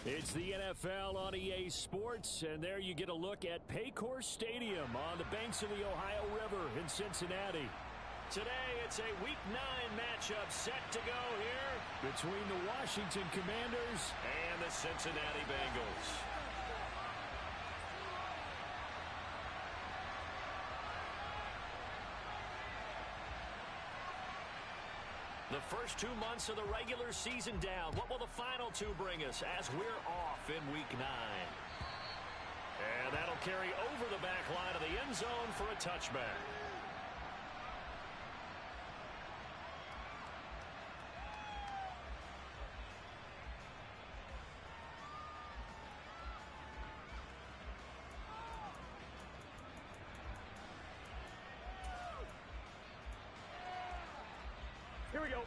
It's the NFL on EA Sports, and there you get a look at Paycor Stadium on the banks of the Ohio River in Cincinnati. Today, it's a Week 9 matchup set to go here between the Washington Commanders and the Cincinnati Bengals. The first 2 months of the regular season down. What will the final 2 bring us as we're off in Week 9? And that'll carry over the back line of the end zone for a touchback. Here we go.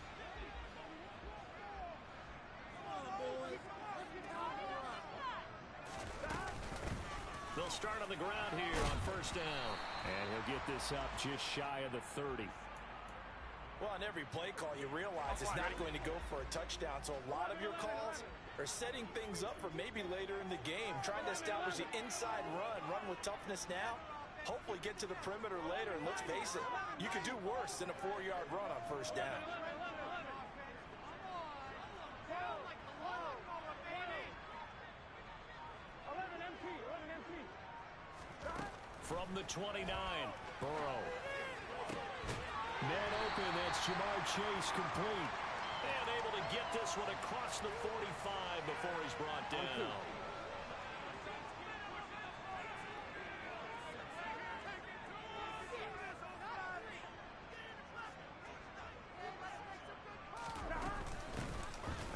They'll start on the ground here on first down. And he'll get this up just shy of the 30. Well, on every play call, you realize it's not going to go for a touchdown. So a lot of your calls are setting things up for maybe later in the game, trying to establish the inside run with toughness now. Hopefully get to the perimeter later, and let's face it, you could do worse than a 4-yard run on first down. From the 29, Burrow. Man open, that's Jamar Chase complete. And able to get this one across the 45 before he's brought down.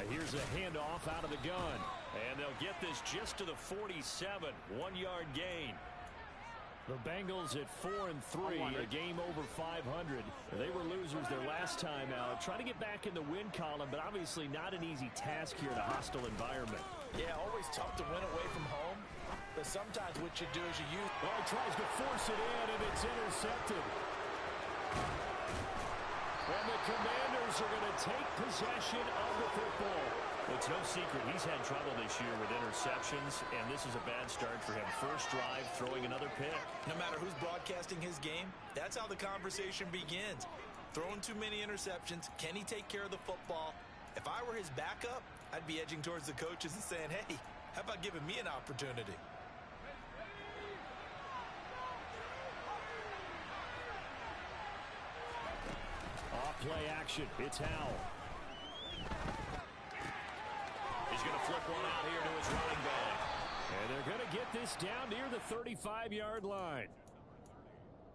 Here's a handoff out of the gun. And they'll get this just to the 47. 1-yard gain. The Bengals at 4-3, a game over 500. They were losers their last time out. Trying to get back in the win column, but obviously not an easy task here in a hostile environment. Yeah, always tough to win away from home. But sometimes what you do is you use... Well, he tries to force it in, and it's intercepted. And the Commanders are going to take possession of the football. It's no secret he's had trouble this year with interceptions, and this is a bad start for him. First drive, throwing another pick. No matter who's broadcasting his game, that's how the conversation begins. Throwing too many interceptions, can he take care of the football? If I were his backup, I'd be edging towards the coaches and saying, hey, how about giving me an opportunity? Off-play action. It's Howell. He's going to flip one out here to his running back. And they're going to get this down near the 35-yard line.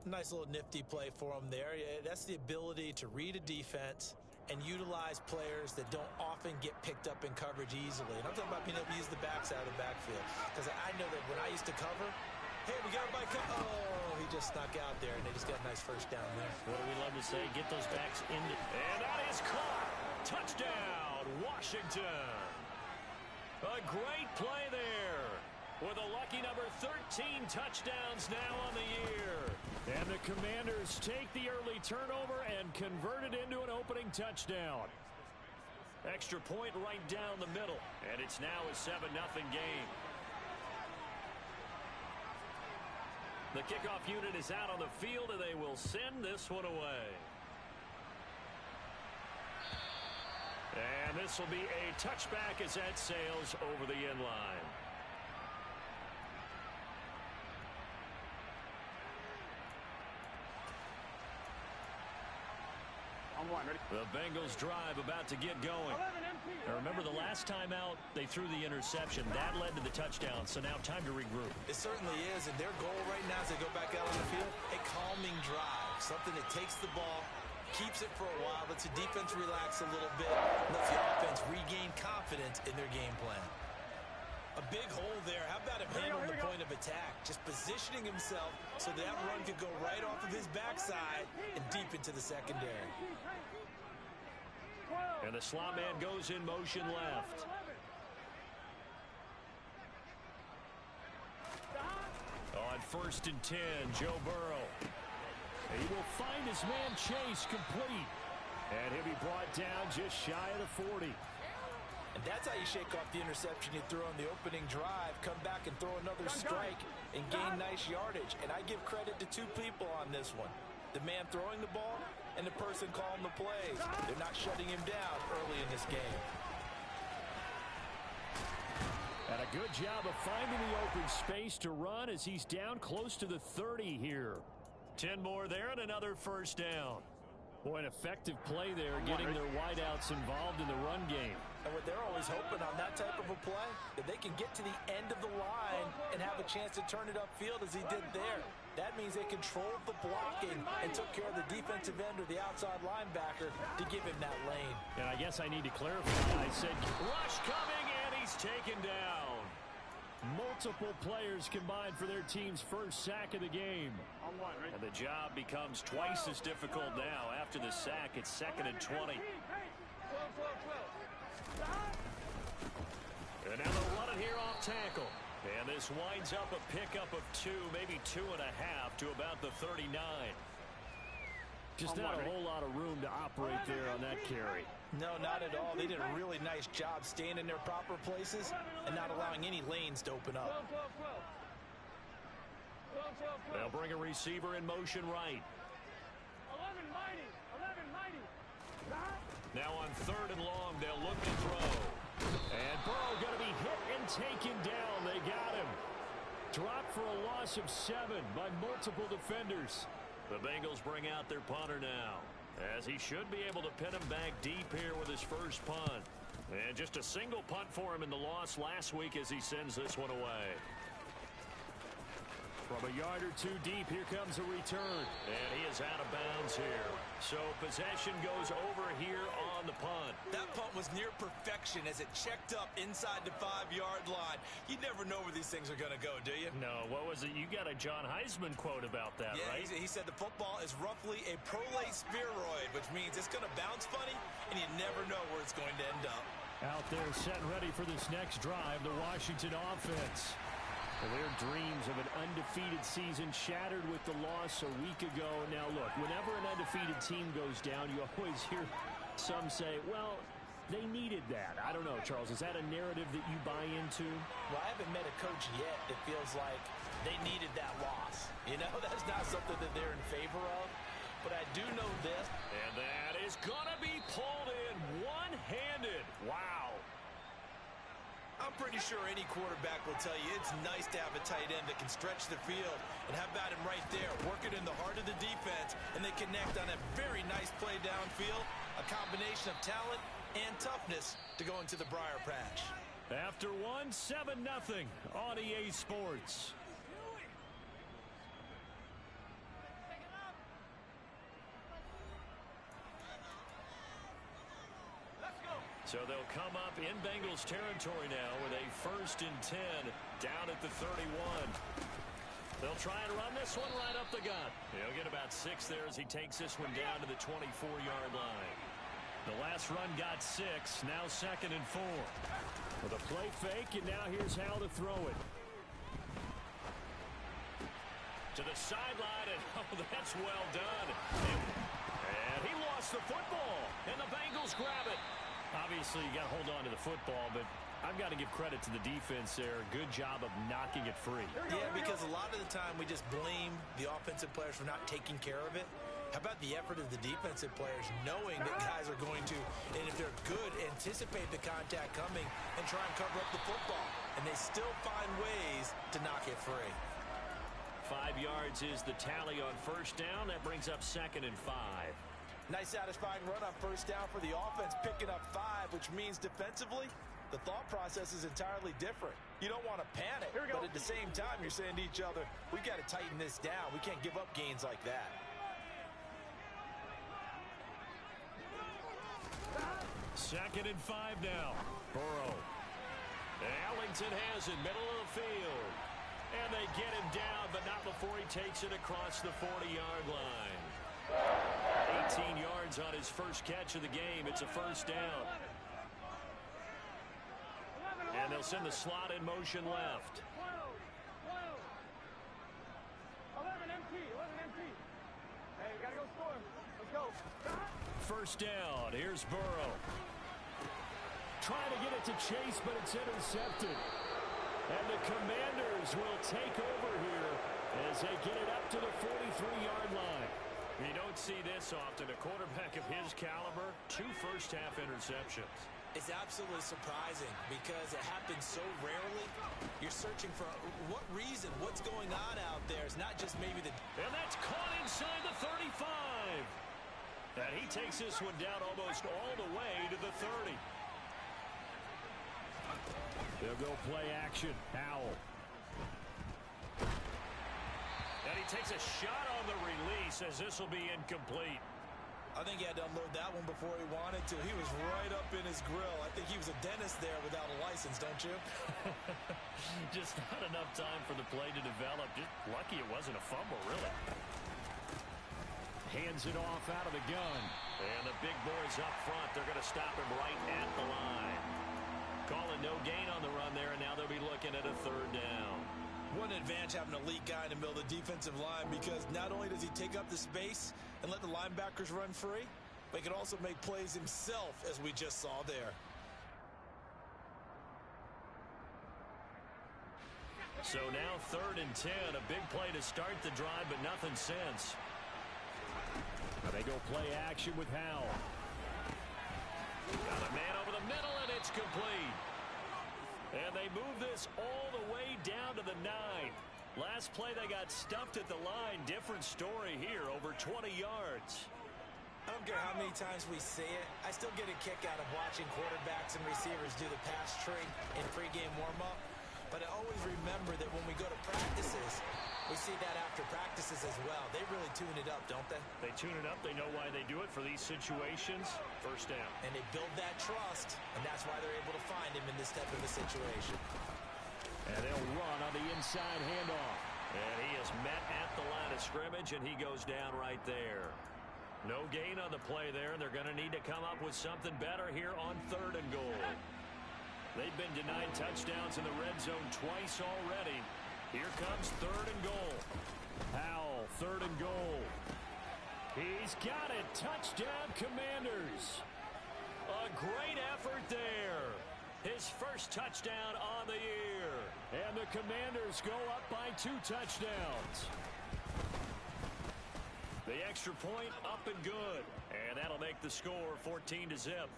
Nice little nifty play for him there. That's the ability to read a defense and utilize players that don't often get picked up in coverage easily. And I'm talking about being able to use the backside of the backfield. Because I know that when I used to cover, hey, we got by oh, he just snuck out there, and they just got a nice first down there. What do we love to say? Get those backs into. And that is caught. Touchdown, Washington. A great play there with a lucky number 13 touchdowns now on the year. And the Commanders take the early turnover and convert it into an opening touchdown. Extra point right down the middle. And it's now a 7-0 game. The kickoff unit is out on the field, and they will send this one away. And this will be a touchback as that sails over the end line. The Bengals drive about to get going. Now remember, the last time out, they threw the interception. That led to the touchdown, so now time to regroup. It certainly is, and their goal right now as they go back out on the field, a calming drive, something that takes the ball, keeps it for a while, lets the defense relax a little bit, lets the offense regain confidence in their game plan. A big hole there. How about him handling the point of attack? Just positioning himself so that run could go right off of his backside and deep into the secondary. And the slot man goes in motion left. On 1st and 10, Joe Burrow. He will find his man Chase complete. And he'll be brought down just shy of the 40. And that's how you shake off the interception you threw on the opening drive, come back and throw another strike and gain nice yardage. And I give credit to two people on this one. The man throwing the ball and the person calling the plays. They're not shutting him down early in this game. And a good job of finding the open space to run as he's down close to the 30 here. 10 more there and another first down. Boy, an effective play there, getting their wideouts involved in the run game. And what they're always hoping on that type of a play, that they can get to the end of the line and have a chance to turn it upfield as he did there. That means they controlled the blocking and took care of the defensive end or the outside linebacker to give him that lane. And I guess I need to clarify. I said rush coming, and he's taken down. Multiple players combined for their team's first sack of the game. And the job becomes twice as difficult now. After the sack, it's 2nd and 20. And now they'll run it here off tackle. And this winds up a pickup of 2, maybe 2.5 to about the 39. Just not a whole lot of room to operate there on that carry. No, not at all. They did a really nice job staying in their proper places and not allowing any lanes to open up. They'll bring a receiver in motion right. 11 mighty. Now on 3rd and long, they'll look to throw. And Burrow going to be hit and taken down. They got him. Dropped for a loss of 7 by multiple defenders. The Bengals bring out their punter now, as he should be able to pin him back deep here with his first punt. And just a single punt for him in the loss last week as he sends this one away. From a yard or 2 deep, here comes a return. And he is out of bounds here. So possession goes over here on the punt. That punt was near perfection as it checked up inside the 5-yard line. You never know where these things are going to go, do you? No, what was it? You got a John Heisman quote about that, yeah, right? He said the football is roughly a prolate spheroid, which means it's going to bounce funny, and you never know where it's going to end up. Out there set ready for this next drive, the Washington offense. Their dreams of an undefeated season shattered with the loss a week ago. Now, look, whenever an undefeated team goes down, you always hear some say, well, they needed that. I don't know, Charles. Is that a narrative that you buy into? Well, I haven't met a coach yet that feels like they needed that loss. You know, that's not something that they're in favor of. But I do know this. And that is going to be pulled in one-handed. Wow. I'm pretty sure any quarterback will tell you it's nice to have a tight end that can stretch the field. And how about him right there, working in the heart of the defense, and they connect on a very nice play downfield, a combination of talent and toughness to go into the briar patch. After 7-0 on EA Sports. So they'll come up in Bengals territory now with a 1st and 10 down at the 31. They'll try and run this one right up the gut. He'll get about 6 there as he takes this one down to the 24-yard line. The last run got 6, now 2nd and 4. With a play fake, and now here's how to throw it. To the sideline, and oh, that's well done. And he lost the football, and the Bengals grab it. Obviously, you got to hold on to the football, but I've got to give credit to the defense there. Good job of knocking it free. Yeah, because a lot of the time we just blame the offensive players for not taking care of it. How about the effort of the defensive players knowing that guys are going to, and if they're good, anticipate the contact coming and try and cover up the football. And they still find ways to knock it free. 5 yards is the tally on 1st down. That brings up 2nd and 5. Nice satisfying run on 1st down for the offense, picking up 5, which means defensively, the thought process is entirely different. You don't want to panic, but at the same time, you're saying to each other, we've got to tighten this down. We can't give up gains like that. Second and 5 now. Burrow. Ellington has it, middle of the field. And they get him down, but not before he takes it across the 40-yard line. 18 yards on his first catch of the game. It's a 1st down. And they'll send the slot in motion left. 11 empty. Hey, we gotta go score. Let's go. 1st down. Here's Burrow. Trying to get it to Chase, but it's intercepted. And the Commanders will take over here as they get it up to the 43-yard line. You don't see this often. A quarterback of his caliber, 2 first-half interceptions. It's absolutely surprising because it happens so rarely. You're searching for what reason, what's going on out there. It's not just maybe the... And that's caught inside the 35. And he takes this one down almost all the way to the 30. They'll go play action. Howell. And he takes a shot on the release as this will be incomplete. I think he had to unload that one before he wanted to. He was right up in his grill. I think he was a dentist there without a license, don't you? Just not enough time for the play to develop. Just lucky it wasn't a fumble, really. Hands it off out of the gun. And the big boys up front. They're going to stop him right at the line. Calling no gain on the run there, and now they'll be looking at a 3rd down. What an advantage having an elite guy in the middle of the defensive line, because not only does he take up the space and let the linebackers run free, but he can also make plays himself, as we just saw there. So now 3rd and 10, a big play to start the drive, but nothing since. They go play action with Howell. Got a man over the middle, and it's complete. And they move this all the way down to the 9. Last play, they got stuffed at the line. Different story here, over 20 yards. I don't care how many times we see it. I still get a kick out of watching quarterbacks and receivers do the pass tree in pregame warm-up. But I always remember that when we go to practices, we see that after practices as well. They really tune it up, don't they? They tune it up. They know why they do it for these situations. 1st down. And they build that trust, and that's why they're able to find him in this type of a situation. And they'll run on the inside handoff. And he is met at the line of scrimmage, and he goes down right there. No gain on the play there, and they're going to need to come up with something better here on 3rd and goal. They've been denied touchdowns in the red zone twice already. Here comes 3rd and goal. Howell, 3rd and goal. He's got it. Touchdown, Commanders. A great effort there. His first touchdown on the year. And the Commanders go up by 2 touchdowns. The extra point up and good. And that'll make the score 14-0.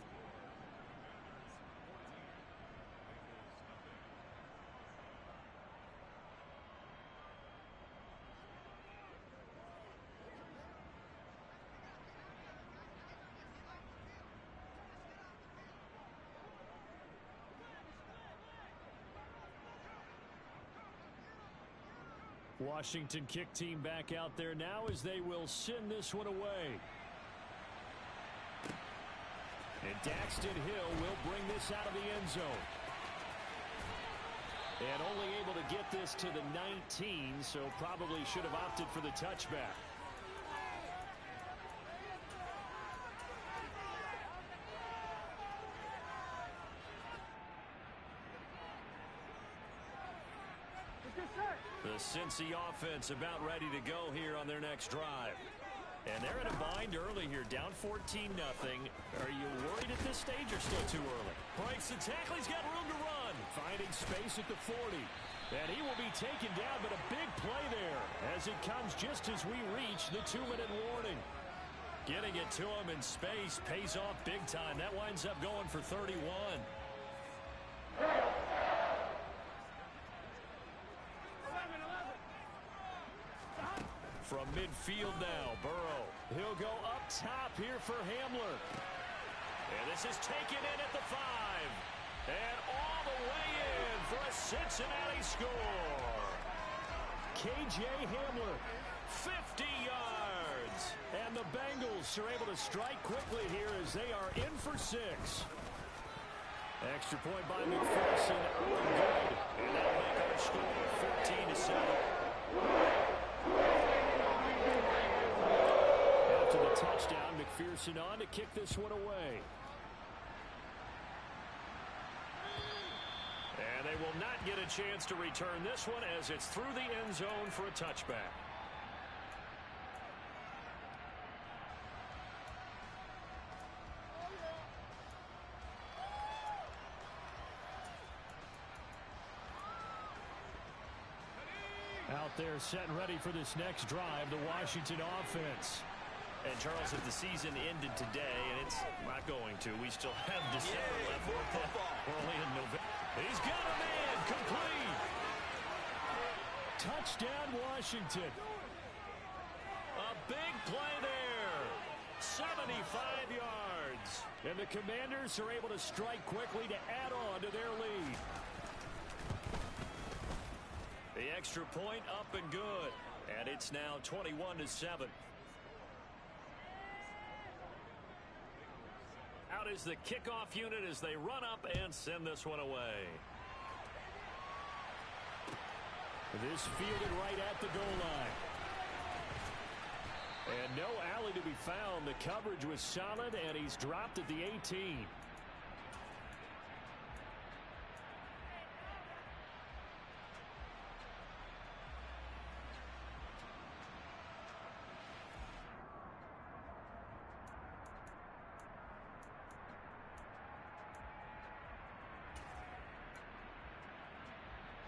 Washington kick team back out there now as they will send this one away. And Daxton Hill will bring this out of the end zone. And only able to get this to the 19, so probably should have opted for the touchback. The Cincy offense about ready to go here on their next drive. And they're in a bind early here, down 14-0. Are you worried at this stage or still too early? Breaks the tackle, he's got room to run. Finding space at the 40. And he will be taken down, but a big play there as it comes just as we reach the 2-minute warning. Getting it to him in space pays off big time. That winds up going for 31. From midfield now, Burrow. He'll go up top here for Hamler. And this is taken in at the 5. And all the way in for a Cincinnati score. K.J. Hamler, 50 yards. And the Bengals are able to strike quickly here as they are in for 6. Extra point by McPherson. Good. And that'll make our score 14-7. After the touchdown, McPherson on to kick this one away. And they will not get a chance to return this one as it's through the end zone for a touchback. there set and ready for this next drive, the Washington offense. And, Charles, if the season ended today, and it's not going to, we still have December left. We're only in November. He's got a man, complete. Touchdown, Washington. A big play there. 75 yards. And the Commanders are able to strike quickly to add on to their lead. The extra point up and good. And it's now 21-7. Out is the kickoff unit as they run up and send this one away. This fielded right at the goal line. And no alley to be found. The coverage was solid, and he's dropped at the 18.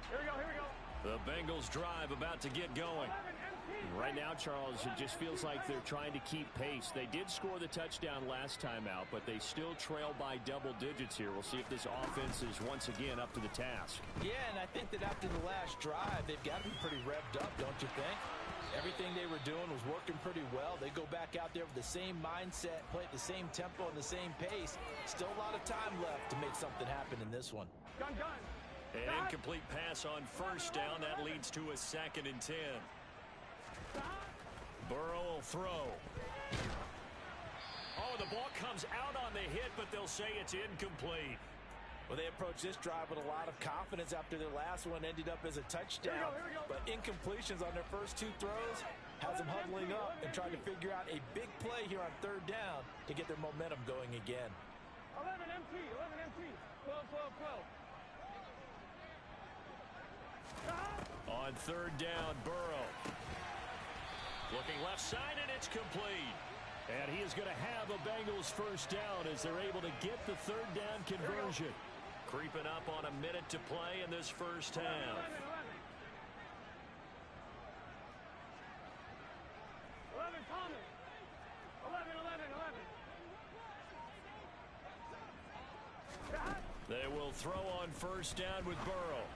Here we go, here we go. The Bengals drive about to get going. Right now, Charles, it just feels like they're trying to keep pace. They did score the touchdown last time out, but they still trail by double digits here. We'll see if this offense is once again up to the task. Yeah, and I think that after the last drive, they've got to be pretty revved up, don't you think? Everything they were doing was working pretty well. They go back out there with the same mindset, play at the same tempo and the same pace. Still a lot of time left to make something happen in this one. Gun. An incomplete pass on first down. That leads to a 2nd and 10. Burrow will throw. Oh, the ball comes out on the hit, but they'll say it's incomplete. Well, they approached this drive with a lot of confidence after their last one ended up as a touchdown. Here we go. But incompletions on their first 2 throws has them huddling up and trying to figure out a big play here on 3rd down to get their momentum going again. 11 MT, 12. On 3rd down, Burrow. Looking left side, and it's complete. And he is going to have a Bengals first down as they're able to get the 3rd down conversion. Creeping up on a minute to play in this first half. 11, Thomas. 11. They will throw on first down with Burrow.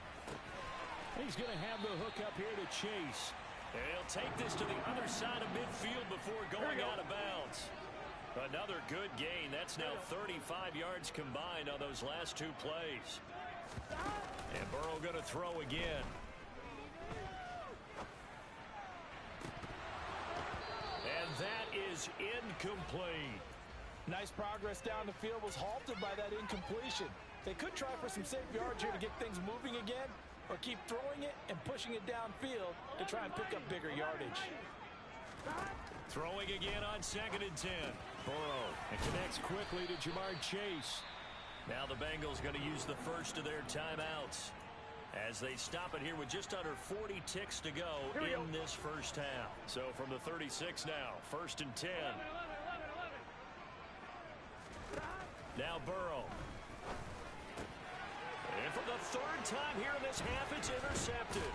He's going to have the hook up here to Chase. And he'll take this to the other side of midfield before going out of bounds. Another good gain. That's now 35 yards combined on those last 2 plays. And Burrow going to throw again. And that is incomplete. Nice progress down the field was halted by that incompletion. They could try for some safe yards here to get things moving again, or keep throwing it and pushing it downfield to try and pick up bigger yardage. Throwing again on 2nd and 10. Burrow, and connects quickly to Jamar Chase. Now the Bengals going to use the first of their timeouts as they stop it here with just under 40 ticks to go in this first half. So from the 36 now, 1st and 10. 11. Now Burrow. And for the 3rd time here in this half, it's intercepted.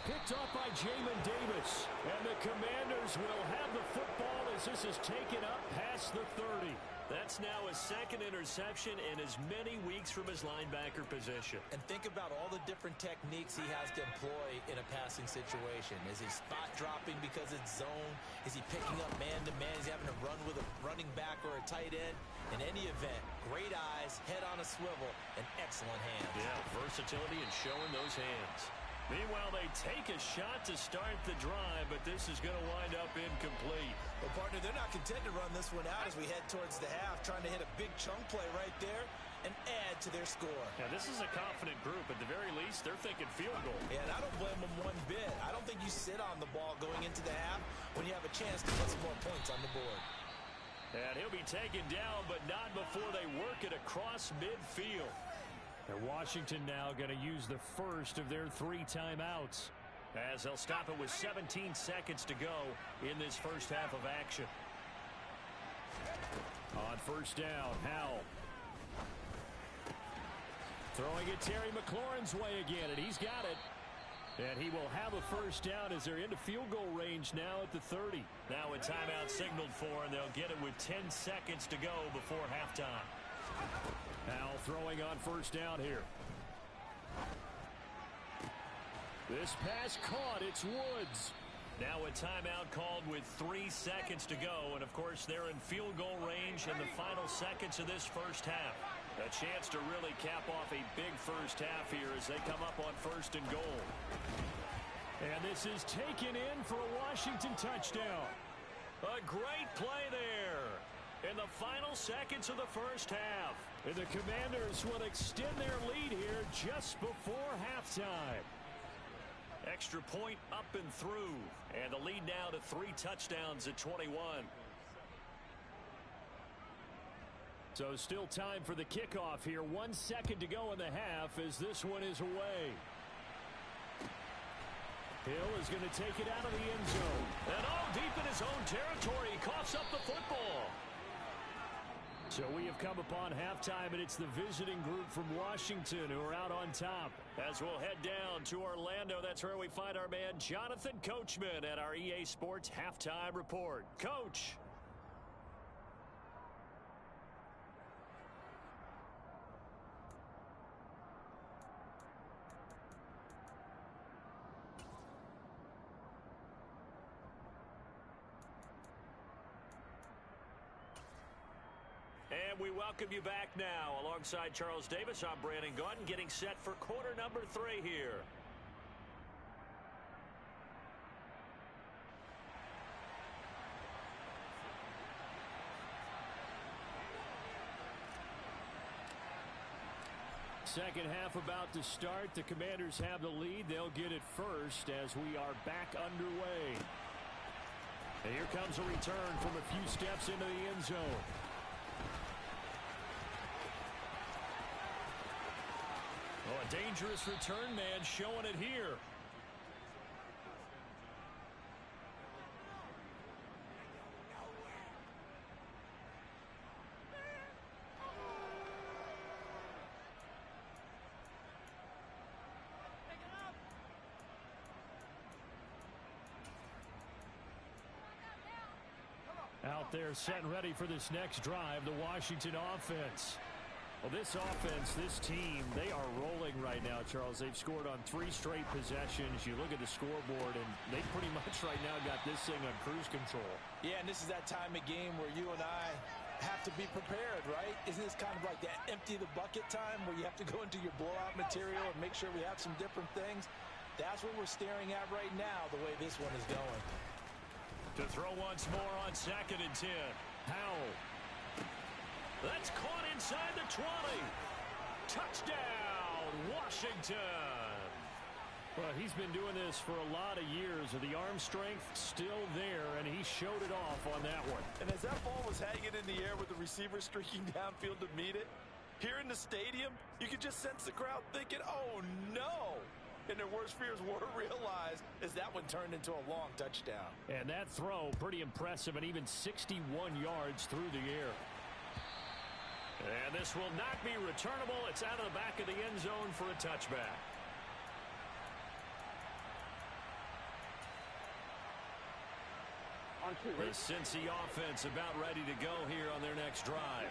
Picked off by Jamin Davis. And the Commanders will have the football as this is taken up past the 30. That's now a 2nd interception in as many weeks from his linebacker position. And think about all the different techniques he has to employ in a passing situation. Is he spot dropping because it's zone? Is he picking up man-to-man? Is he having to run with a running back or a tight end? In any event, great eyes, head on a swivel, and excellent hands. Yeah, versatility and showing those hands. Meanwhile, they take a shot to start the drive, but this is going to wind up incomplete. Well, partner, they're not content to run this one out as we head towards the half, trying to hit a big chunk play right there and add to their score. Now, this is a confident group. At the very least, they're thinking field goal. Yeah, and I don't blame them one bit. I don't think you sit on the ball going into the half when you have a chance to put some more points on the board. And he'll be taken down, but not before they work it across midfield. And Washington now going to use the first of their 3 timeouts. As they'll stop it with 17 seconds to go in this first half of action. On first down, Howell. Throwing it Terry McLaurin's way again, and he's got it. And he will have a first down as they're into field goal range now at the 30. Now a timeout signaled for, and they'll get it with 10 seconds to go before halftime. Now throwing on first down here. This pass caught. It's Woods. Now a timeout called with 3 seconds to go. And, of course, they're in field goal range in the final seconds of this first half. A chance to really cap off a big first half here as they come up on first and goal. And this is taken in for a Washington touchdown. A great play there in the final seconds of the first half. And the Commanders will extend their lead here just before halftime. Extra point up and through. And the lead now to 3 touchdowns at 21. So still time for the kickoff here. 1 second to go in the half as this one is away. Hill is going to take it out of the end zone. And deep in his own territory, he coughs up the football. So we have come upon halftime, and it's the visiting group from Washington who are out on top. As we'll head down to Orlando, that's where we find our man Jonathan Coachman at our EA Sports Halftime Report. Coach. And we welcome you back now. Alongside Charles Davis, I'm Brandon Gaudin, getting set for quarter number 3 here. Second half about to start. The Commanders have the lead. They'll get it first as we are back underway. And here comes a return from a few steps into the end zone. Oh, a dangerous return man showing it here. Out there set and ready for this next drive, the Washington offense. Well, this offense, this team, they are rolling right now, Charles. They've scored on 3 straight possessions. You look at the scoreboard, and they pretty much right now got this thing on cruise control. Yeah, and this is that time of game where you and I have to be prepared, right? Isn't this kind of like that empty the bucket time where you have to go into your blowout material and make sure we have some different things? That's what we're staring at right now, the way this one is going. To throw once more on 2nd and 10. Powell. That's caught inside the 20. Touchdown, Washington. Well, he's been doing this for a lot of years. The arm strength still there, and he showed it off on that one. And as that ball was hanging in the air with the receiver streaking downfield to meet it, here in the stadium, you could just sense the crowd thinking, oh, no. And their worst fears were realized as that one turned into a long touchdown. And that throw, pretty impressive, and even 61 yards through the air. And this will not be returnable. It's out of the back of the end zone for a touchback. The Cincy offense about ready to go here on their next drive.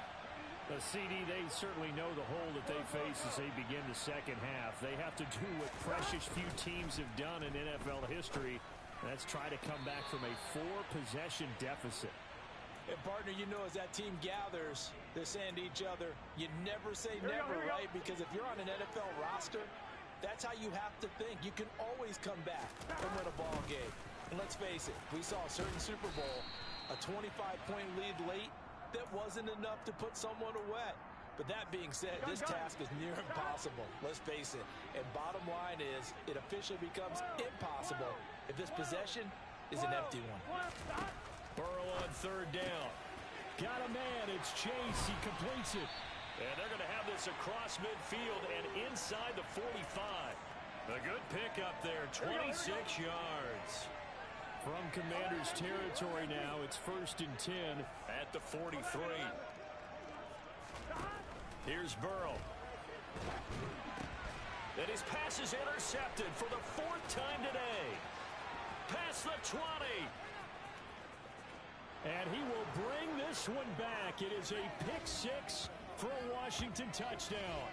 The CD, they certainly know the hole that they face as they begin the second half. They have to do what precious few teams have done in NFL history. That's try to come back from a 4-possession deficit. And, partner, you know, as that team gathers, they're saying to each other, you never say never, right? Because if you're on an NFL roster, that's how you have to think. You can always come back and win a ball game. And let's face it, we saw a certain Super Bowl, a 25-point lead late, that wasn't enough to put someone away. But that being said, this task is near impossible. Let's face it. And bottom line is, it officially becomes impossible if this possession is an empty one. Burrow on 3rd down. Got a man. It's Chase. He completes it. And they're going to have this across midfield and inside the 45. A good pickup there, 26 yards. From Commanders territory now, it's 1st and 10 at the 43. Here's Burrow. And his pass is intercepted for the 4th time today. Past the 20. And he will bring this one back. It is a pick 6 for a Washington touchdown.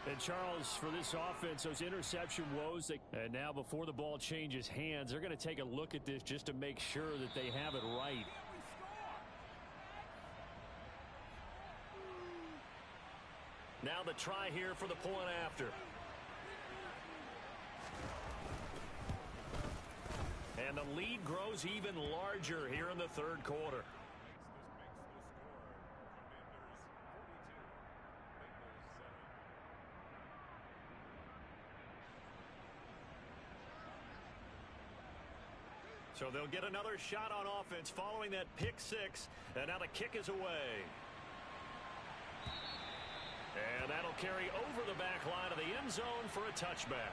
And Charles, for this offense, those interception woes. And now before the ball changes hands, they're going to take a look at this just to make sure that they have it right. Now the try here for the point after. And the lead grows even larger here in the 3rd quarter. So they'll get another shot on offense following that pick 6. And now the kick is away. And that'll carry over the back line of the end zone for a touchback.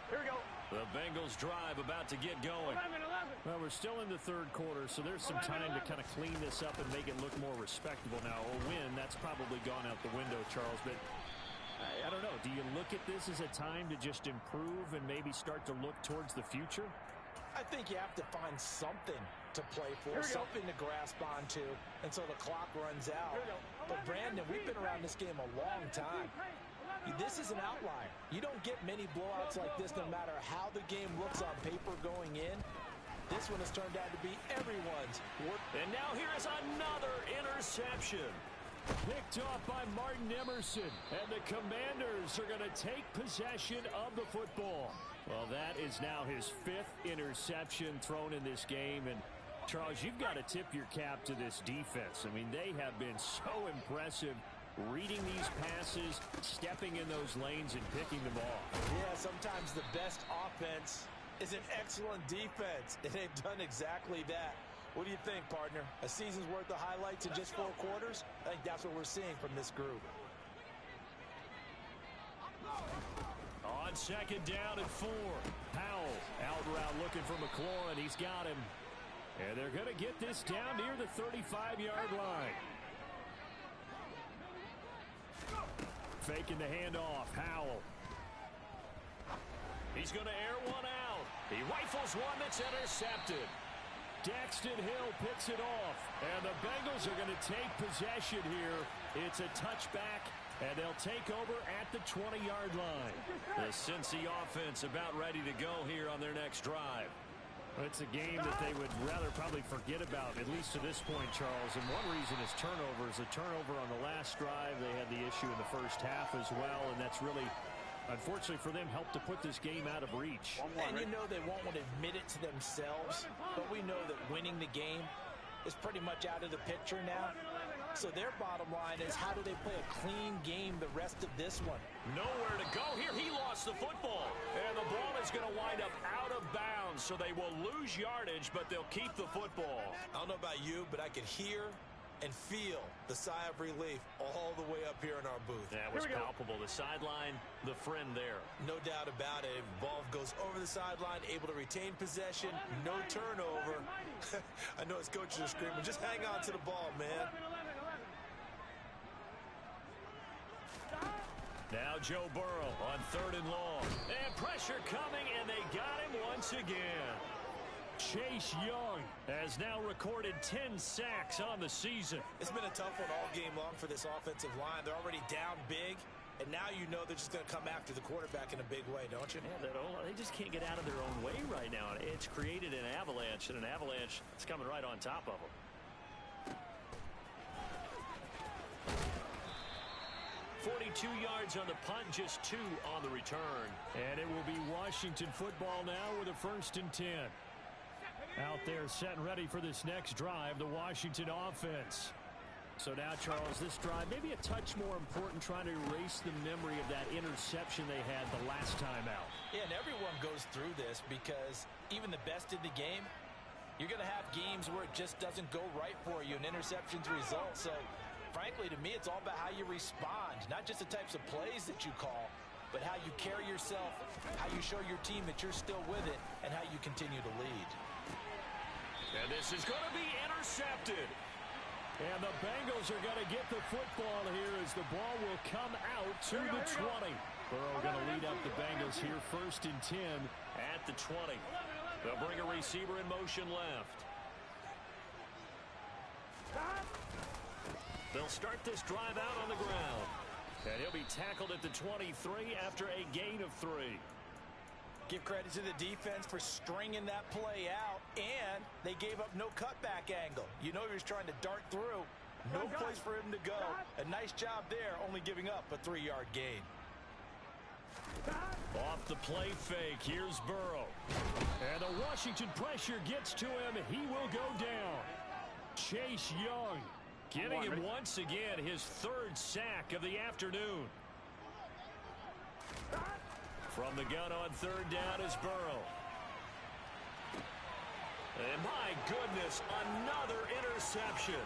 Here we go. The Bengals drive about to get going. 11. Well, we're still in the 3rd quarter, so there's some time to kind of clean this up and make it look more respectable now. A win, that's probably gone out the window, Charles, but I don't know. Do you look at this as a time to just improve and maybe start to look towards the future? I think you have to find something to play for, something to grasp onto until the clock runs out. But, Brandon, we've been around this game a long time. This is an outlier. You don't get many blowouts like this no matter how the game looks on paper going in. This one has turned out to be everyone's work. And now here is another interception. Picked off by Martin Emerson. And the Commanders are going to take possession of the football. Well, that is now his 5th interception thrown in this game. And, Charles, you've got to tip your cap to this defense. I mean, they have been so impressive reading these passes, stepping in those lanes, and picking them off. Yeah, sometimes the best offense is an excellent defense, and they've done exactly that. What do you think, partner? A season's worth of highlights in just 4 quarters? I think that's what we're seeing from this group. On 2nd down and 4. Powell out route looking for McLaurin. He's got him. And they're going to get this down near the 35-yard line. Faking the handoff. Powell. He's going to air one out. He rifles one that's intercepted. Daxton Hill picks it off. And the Bengals are going to take possession here. It's a touchback, and they'll take over at the 20-yard line. The Cincy offense about ready to go here on their next drive. It's a game that they would rather probably forget about, at least to this point, Charles. And one reason is turnovers. A turnover on the last drive. They had the issue in the first half as well, and that's really, unfortunately for them, helped to put this game out of reach. And you know they won't want to admit it to themselves, but we know that winning the game is pretty much out of the picture now. So their bottom line is, how do they play a clean game the rest of this one? Nowhere to go here. He lost the football. And the ball is going to wind up out of bounds, so they will lose yardage, but they'll keep the football. I don't know about you, but I could hear and feel the sigh of relief all the way up here in our booth. That was palpable. The sideline, the friend there. No doubt about it. Ball goes over the sideline, able to retain possession, no turnover. I know his coaches are screaming, just hang on to the ball, man. Now Joe Burrow on 3rd and long. And pressure coming, and they got him once again. Chase Young has now recorded 10 sacks on the season. It's been a tough one all game long for this offensive line. They're already down big, and now you know they're just going to come after the quarterback in a big way, don't you? Yeah, they just can't get out of their own way right now. It's created an avalanche, and an avalanche is coming right on top of them. 42 yards on the punt, just 2 on the return. And it will be Washington football now with a 1st and 10. Out there set and ready for this next drive, the Washington offense. So now, Charles, this drive maybe a touch more important, trying to erase the memory of that interception they had the last time out. Yeah, and everyone goes through this because even the best in the game, you're going to have games where it just doesn't go right for you, and interceptions result. So, frankly, to me, it's all about how you respond, not just the types of plays that you call, but how you carry yourself, how you show your team that you're still with it, and how you continue to lead. And this is going to be intercepted. And the Bengals are going to get the football here as the ball will come out to the 20. Burrow going to lead up the Bengals here, 1st and 10 at the 20. They'll bring a receiver in motion left. They'll start this drive out on the ground. And he'll be tackled at the 23 after a gain of 3. Give credit to the defense for stringing that play out, and they gave up no cutback angle. You know he was trying to dart through. No place for him to go. A nice job there, only giving up a 3-yard gain. Off the play fake, here's Burrow. And the Washington pressure gets to him. He will go down. Chase Young getting him once again his 3rd sack of the afternoon. From the gun on 3rd down is Burrow. And my goodness, another interception.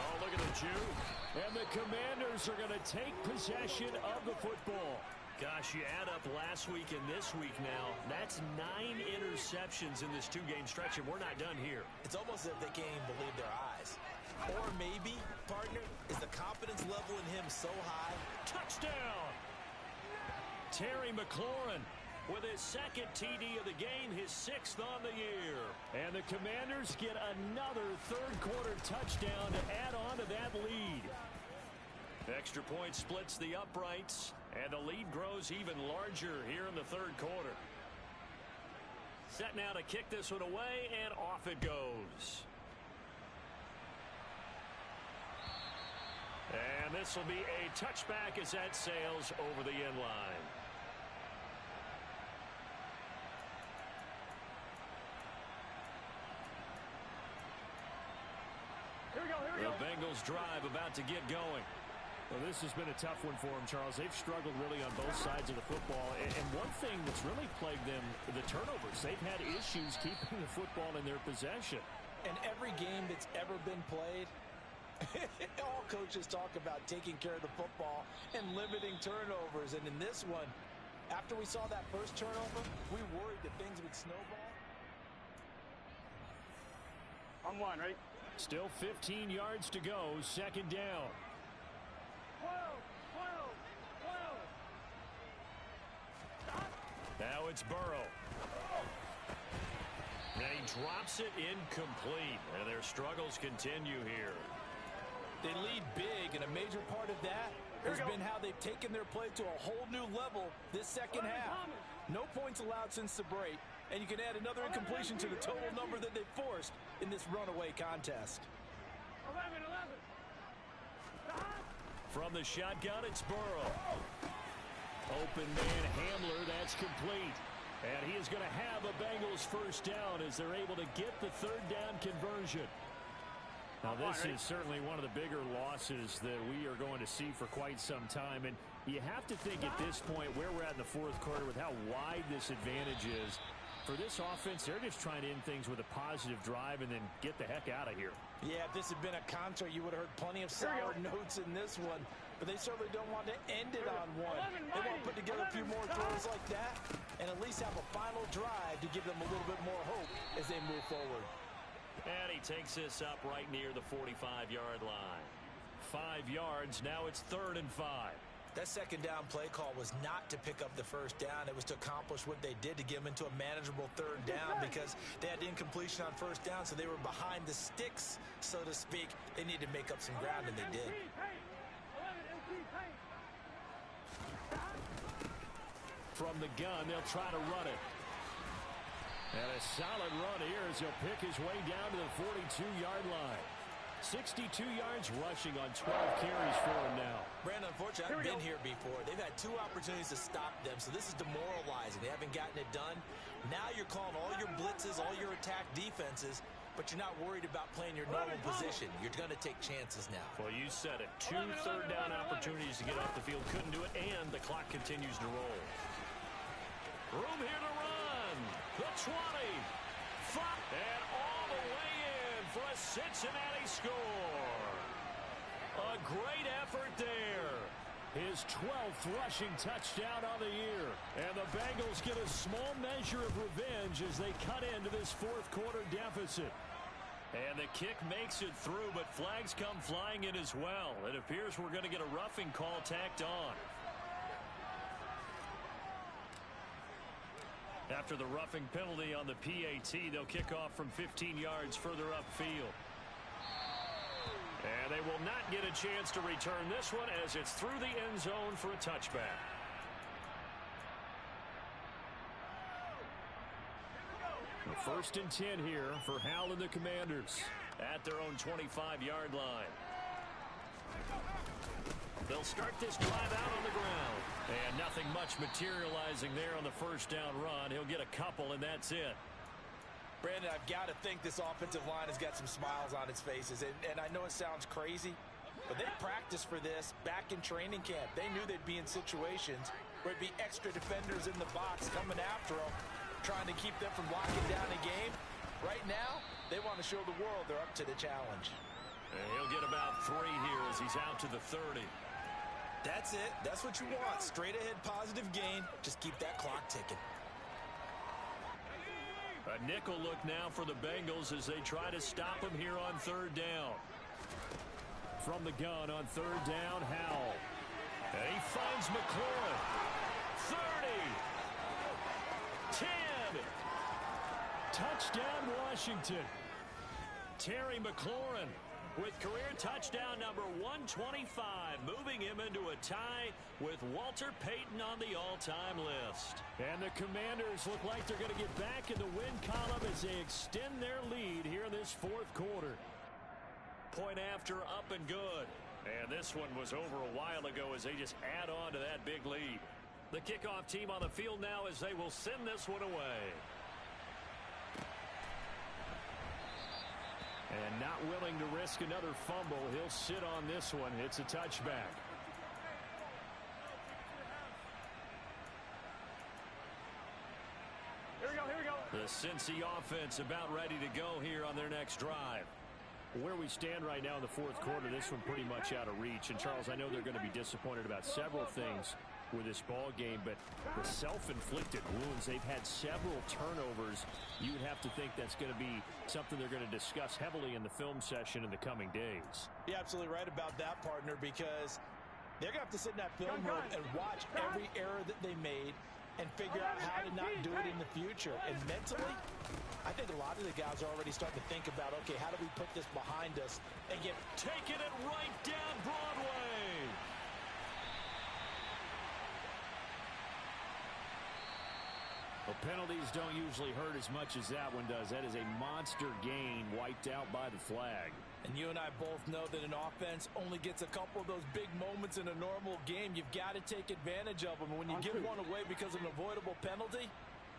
Oh, look at the juke. And the Commanders are going to take possession of the football. Gosh, you add up last week and this week now. That's 9 interceptions in this 2-game stretch, and we're not done here. It's almost as if they can't even believe their eyes. Or maybe, partner, is the confidence level in him so high? Touchdown! Terry McLaurin with his 2nd TD of the game, his 6th on the year. And the Commanders get another 3rd-quarter touchdown to add on to that lead. Extra point splits the uprights, and the lead grows even larger here in the 3rd quarter. Set now to kick this one away, and off it goes. And this will be a touchback as that sails over the end line. The Bengals drive about to get going. Well, this has been a tough one for them, Charles. They've struggled really on both sides of the football. And one thing that's really plagued them, the turnovers. They've had issues keeping the football in their possession. And every game that's ever been played, all coaches talk about taking care of the football and limiting turnovers. And in this one, after we saw that first turnover, we worried that things would snowball. On 1, right? Still 15 yards to go, 2nd down. 12. Now it's Burrow. And he drops it incomplete. And their struggles continue here. They lead big, and a major part of that has been how they've taken their play to a whole new level this 2nd half. No points allowed since the break, and you can add another incompletion to the total number that they've forced in this runaway contest. 11. From the shotgun, it's Burrow. Open man Hamler, that's complete. And he is going to have a Bengals 1st down as they're able to get the 3rd down conversion. Now, this is certainly one of the bigger losses that we are going to see for quite some time. And you have to think at this point where we're at in the 4th quarter with how wide this advantage is. For this offense, they're just trying to end things with a positive drive and then get the heck out of here. Yeah, if this had been a concert, you would have heard plenty of sour notes in this one. But they certainly don't want to end it on one. They want to put together a few more throws like that and at least have a final drive to give them a little bit more hope as they move forward. And he takes this up right near the 45-yard line. 5 yards, now it's 3rd and 5. That 2nd down play call was not to pick up the 1st down. It was to accomplish what they did to get them into a manageable 3rd down because they had incompletion on 1st down, so they were behind the sticks, so to speak. They needed to make up some ground, and they did. From the gun, they'll try to run it. And a solid run here as he'll pick his way down to the 42-yard line. 62 yards rushing on 12 carries for him now. Brandon, unfortunately, I've been here before. They've had 2 opportunities to stop them, so this is demoralizing. They haven't gotten it done. Now you're calling all your blitzes, all your attack defenses, but you're not worried about playing your normal position. You're going to take chances now. Well, you said it. 2 third down opportunities to get off the field. Couldn't do it, and the clock continues to roll. Room here to run. The 20. And all the way in for a Cincinnati score. A great effort there. His 12th rushing touchdown on the year. And the Bengals get a small measure of revenge as they cut into this 4th quarter deficit. And the kick makes it through, but flags come flying in as well. It appears we're going to get a roughing call tacked on. After the roughing penalty on the PAT, they'll kick off from 15 yards further upfield. And they will not get a chance to return this one as it's through the end zone for a touchback. First and 10 here for Hal and the Commanders at their own 25-yard line. They'll start this drive out on the ground. And nothing much materializing there on the first down run. He'll get a couple, and that's it. Brandon, I've got to think this offensive line has got some smiles on its faces. And I know it sounds crazy, but they practiced for this back in training camp. They knew they'd be in situations where it'd be extra defenders in the box coming after them, trying to keep them from locking down a game. Right now, they want to show the world they're up to the challenge. And he'll get about 3 here as he's out to the 30. That's it. That's what you want. Straight ahead positive gain. Just keep that clock ticking. A nickel look now for the Bengals as they try to stop him here on third down. From the gun on third down, Howell. And he finds McLaurin. 30. 10. Touchdown, Washington. Terry McLaurin with career touchdown number 125, moving him into a tie with Walter Payton on the all-time list. And the Commanders look like they're going to get back in the win column as they extend their lead here in this fourth quarter. Point after, up and good. And this one was over a while ago as they just add on to that big lead. The kickoff team on the field now as they will send this one away. And not willing to risk another fumble, he'll sit on this one. It's a touchback. Here we go, here we go. The Cincy offense about ready to go here on their next drive. Where we stand right now in the fourth quarter, this one pretty much out of reach. And, Charles, I know they're going to be disappointed about several things with this ball game, but the self-inflicted wounds, they've had several turnovers. You would have to think that's going to be something they're going to discuss heavily in the film session in the coming days. You're absolutely right about that, partner, because they're going to have to sit in that film room and watch every error that they made and figure out how to not do it in the future. And mentally, I think a lot of the guys are already starting to think about, okay, how do we put this behind us and get taking it right down Broadway. Well, penalties don't usually hurt as much as that one does. That is a monster gain wiped out by the flag. And you and I both know that an offense only gets a couple of those big moments in a normal game. You've got to take advantage of them. And when you give one away because of an avoidable penalty,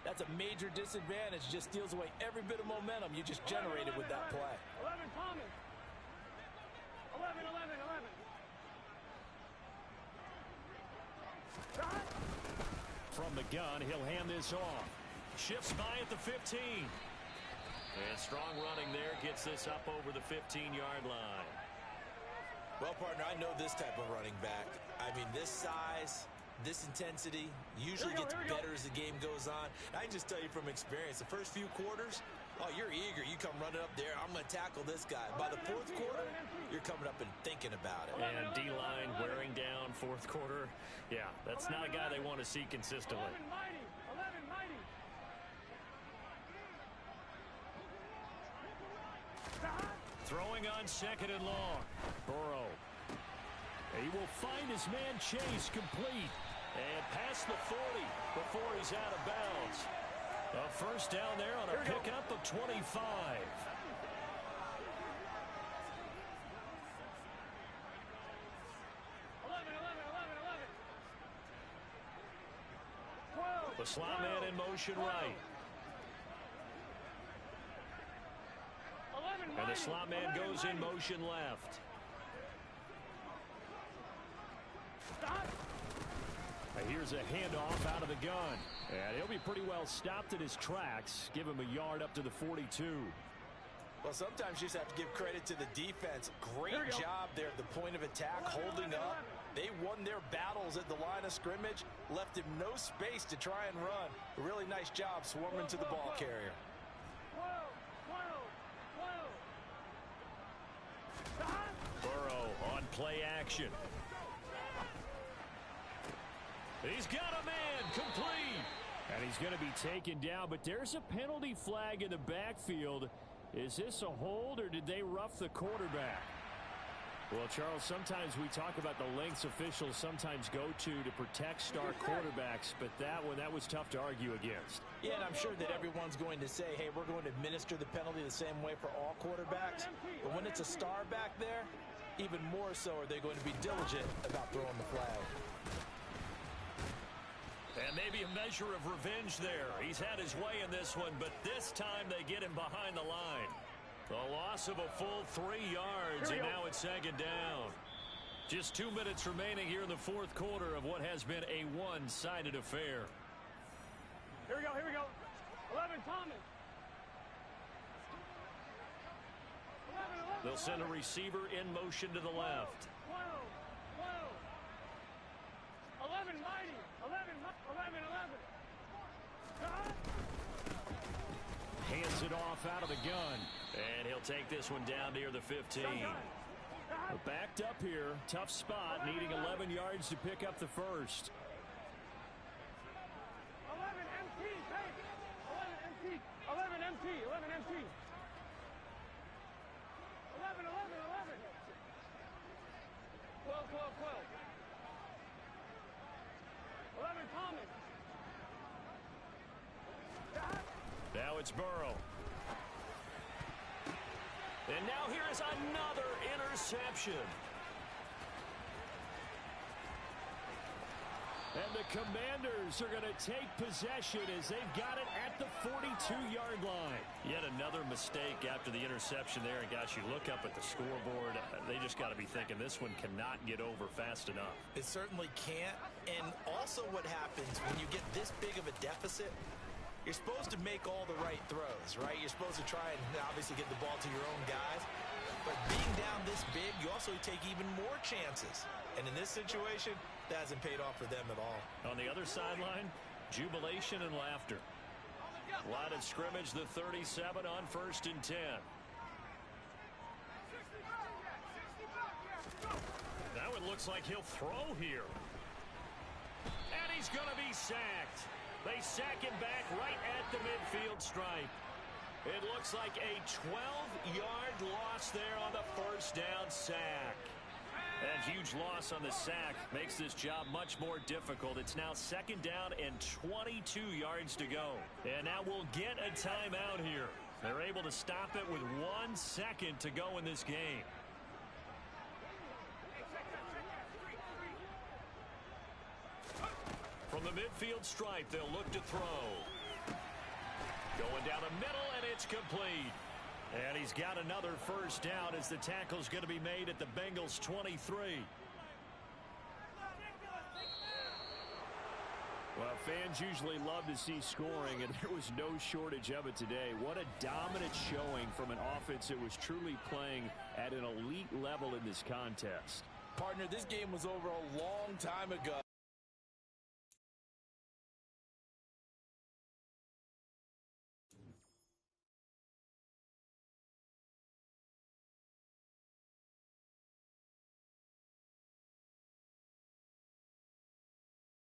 that's a major disadvantage. Just steals away every bit of momentum you just generated with that play. 11 Thomas. 11, 11, 11. From the gun, he'll hand this off. Shifts by at the 15. And strong running there gets this up over the 15-yard line. Well, partner, I know this type of running back. I mean, this size, this intensity usually gets better as the game goes on. I can just tell you from experience, the first few quarters, oh, you're eager. You come running up there. I'm going to tackle this guy. By the fourth quarter, you're coming up and thinking about it. And D-line wearing down fourth quarter. Yeah, that's not a guy they want to see consistently. 11 mighty. 11 mighty. Throwing on second and long. Burrow. He will find his man Chase complete. And past the 40 before he's out of bounds. A first down there on a pickup of 25. The slot man in motion right. And the slot man goes in motion left. Here's a handoff out of the gun. And he'll be pretty well stopped in his tracks. Give him a yard up to the 42. Well, sometimes you just have to give credit to the defense. Great job there at the point of attack, holding up. They won their battles at the line of scrimmage, left him no space to try and run. A really nice job swarming to the ball carrier. play action. He's got a man complete. And he's going to be taken down, but there's a penalty flag in the backfield. Is this a hold, or did they rough the quarterback? Well, Charles, sometimes we talk about the lengths officials sometimes go to protect star quarterbacks, but that was tough to argue against. Yeah, and I'm sure that everyone's going to say, hey, we're going to administer the penalty the same way for all quarterbacks. But when it's a star back there, even more so are they going to be diligent about throwing the flag. And maybe a measure of revenge there. He's had his way in this one, but this time they get him behind the line. A loss of a full 3 yards, and now it's second down. Just 2 minutes remaining here in the fourth quarter of what has been a one-sided affair. Here we go, here we go. 11, Thomas. 11. They'll send a receiver in motion to the left. 12. 11, Mighty. 11. Hands it off out of the gun. And he'll take this one down near the 15. We're backed up here. Tough spot, needing 11 yards to pick up the first. 11 MT, take. 11 MT. 11 MT. 11. 12. 11 Thomas. Now it's Burrow. And now here is another interception. And the Commanders are going to take possession as they've got it at the 42-yard line. Yet another mistake after the interception there. And, gosh, you look up at the scoreboard. They just got to be thinking this one cannot get over fast enough. It certainly can't. And also what happens when you get this big of a deficit, you're supposed to make all the right throws, right? You're supposed to try and obviously get the ball to your own guys. But being down this big, you also take even more chances. And in this situation, that hasn't paid off for them at all. On the other sideline, jubilation and laughter. Line of scrimmage, the 37 on 1st and 10. Now it looks like he'll throw here. And he's going to be sacked. They sack him back right at the midfield stripe. It looks like a 12-yard loss there on the first down sack. That huge loss on the sack makes this job much more difficult. It's now second down and 22 yards to go. And now we'll get a timeout here. They're able to stop it with 1 second to go in this game. From the midfield stripe, they'll look to throw. Going down the middle, and it's complete. And he's got another first down as the tackle's going to be made at the Bengals' 23. Well, fans usually love to see scoring, and there was no shortage of it today. What a dominant showing from an offense that was truly playing at an elite level in this contest. Partner, this game was over a long time ago.